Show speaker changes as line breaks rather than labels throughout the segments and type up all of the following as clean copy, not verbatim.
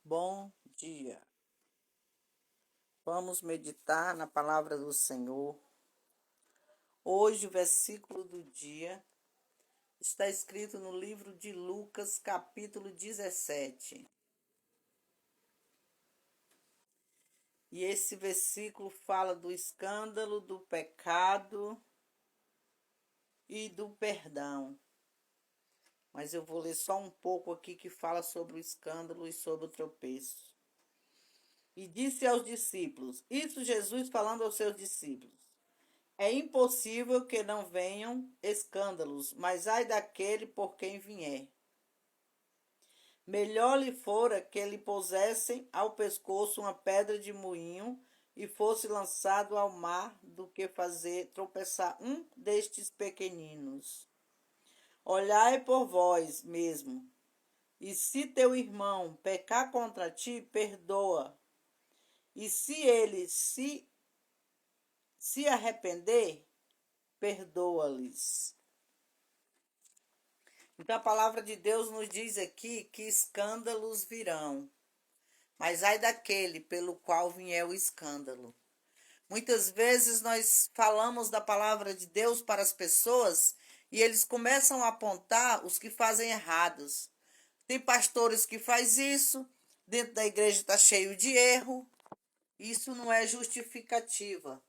Bom dia. Vamos meditar na palavra do Senhor. Hoje, o versículo do dia está escrito no livro de Lucas, capítulo 17. E esse versículo fala do escândalo, do pecado e do perdão. Mas eu vou ler só um pouco aqui que fala sobre o escândalo e sobre o tropeço. E disse aos discípulos, isso Jesus falando aos seus discípulos: é impossível que não venham escândalos, mas ai daquele por quem vier. Melhor lhe fora que lhe pusessem ao pescoço uma pedra de moinho e fosse lançado ao mar do que fazer tropeçar um destes pequeninos. Olhai por vós mesmo, e se teu irmão pecar contra ti, perdoa. E se ele se arrepender, perdoa-lhes. Então a palavra de Deus nos diz aqui que escândalos virão, mas ai daquele pelo qual vier o escândalo. Muitas vezes nós falamos da palavra de Deus para as pessoas e eles começam a apontar os que fazem errados. Tem pastores que fazem isso, dentro da igreja está cheio de erro. Isso não é justificativa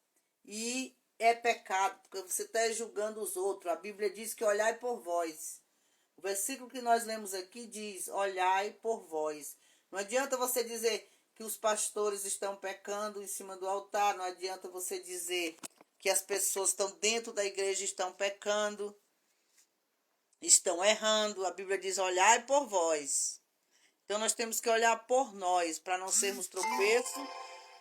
e é pecado, porque você está julgando os outros. A Bíblia diz que olhai por vós. O versículo que nós lemos aqui diz: olhai por vós. Não adianta você dizer que os pastores estão pecando em cima do altar, não adianta você dizer que as pessoas que estão dentro da igreja estão pecando, estão errando. A Bíblia diz: olhai por vós. Então nós temos que olhar por nós, para não sermos tropeço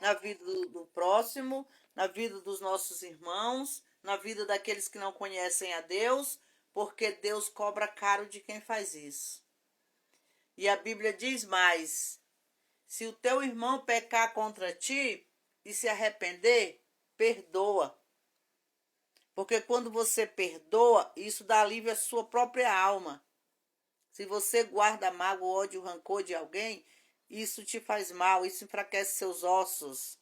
na vida do próximo, na vida dos nossos irmãos, na vida daqueles que não conhecem a Deus, porque Deus cobra caro de quem faz isso. E a Bíblia diz mais: se o teu irmão pecar contra ti e se arrepender, perdoa. Porque quando você perdoa, isso dá alívio à sua própria alma. Se você guarda mágoa, ódio, rancor de alguém, isso te faz mal, isso enfraquece seus ossos,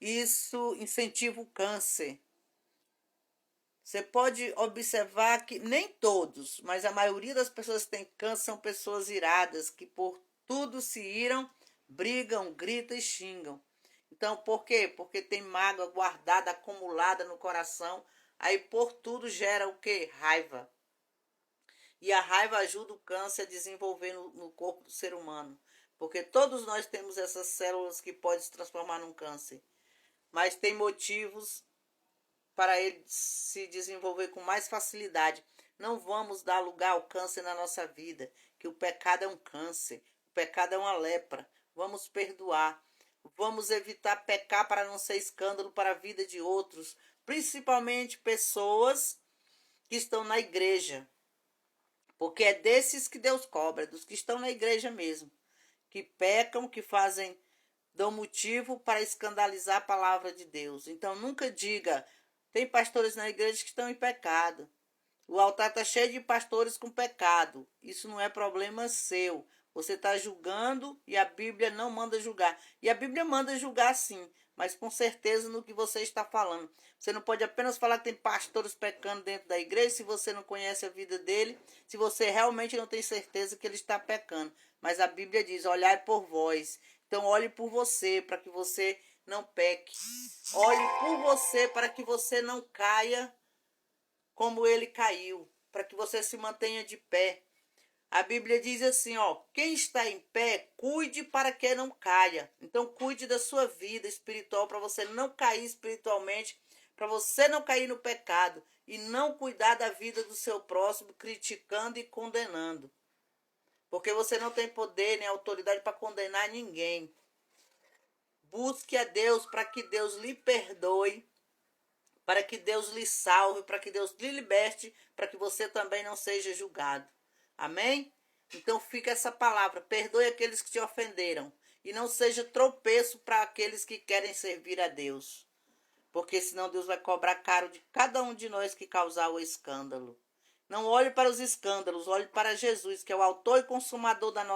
isso incentiva o câncer. Você pode observar que nem todos, mas a maioria das pessoas que têm câncer são pessoas iradas, que por tudo se iram, brigam, gritam e xingam. Então, por quê? Porque tem mágoa guardada, acumulada no coração, aí por tudo gera o quê? Raiva. E a raiva ajuda o câncer a desenvolver no corpo do ser humano. Porque todos nós temos essas células que podem se transformar num câncer. Mas tem motivos para ele se desenvolver com mais facilidade. Não vamos dar lugar ao câncer na nossa vida. Que o pecado é um câncer. O pecado é uma lepra. Vamos perdoar. Vamos evitar pecar para não ser escândalo para a vida de outros. Principalmente pessoas que estão na igreja. Porque é desses que Deus cobra, dos que estão na igreja mesmo, que pecam, que fazem, dão motivo para escandalizar a palavra de Deus. Então nunca diga, tem pastores na igreja que estão em pecado. O altar está cheio de pastores com pecado. Isso não é problema seu. Você está julgando e a Bíblia não manda julgar. E a Bíblia manda julgar sim, mas com certeza no que você está falando. Você não pode apenas falar que tem pastores pecando dentro da igreja se você não conhece a vida dele, se você realmente não tem certeza que ele está pecando. Mas a Bíblia diz, olhai por vós. Então olhe por você, para que você não peque. Olhe por você, para que você não caia como ele caiu, para que você se mantenha de pé. A Bíblia diz assim, ó, quem está em pé, cuide para que não caia. Então cuide da sua vida espiritual para você não cair espiritualmente, para você não cair no pecado e não cuidar da vida do seu próximo, criticando e condenando. Porque você não tem poder nem autoridade para condenar ninguém. Busque a Deus para que Deus lhe perdoe, para que Deus lhe salve, para que Deus lhe liberte, para que você também não seja julgado. Amém? Então fica essa palavra, perdoe aqueles que te ofenderam e não seja tropeço para aqueles que querem servir a Deus. Porque senão Deus vai cobrar caro de cada um de nós que causar o escândalo. Não olhe para os escândalos, olhe para Jesus, que é o autor e consumador da nossa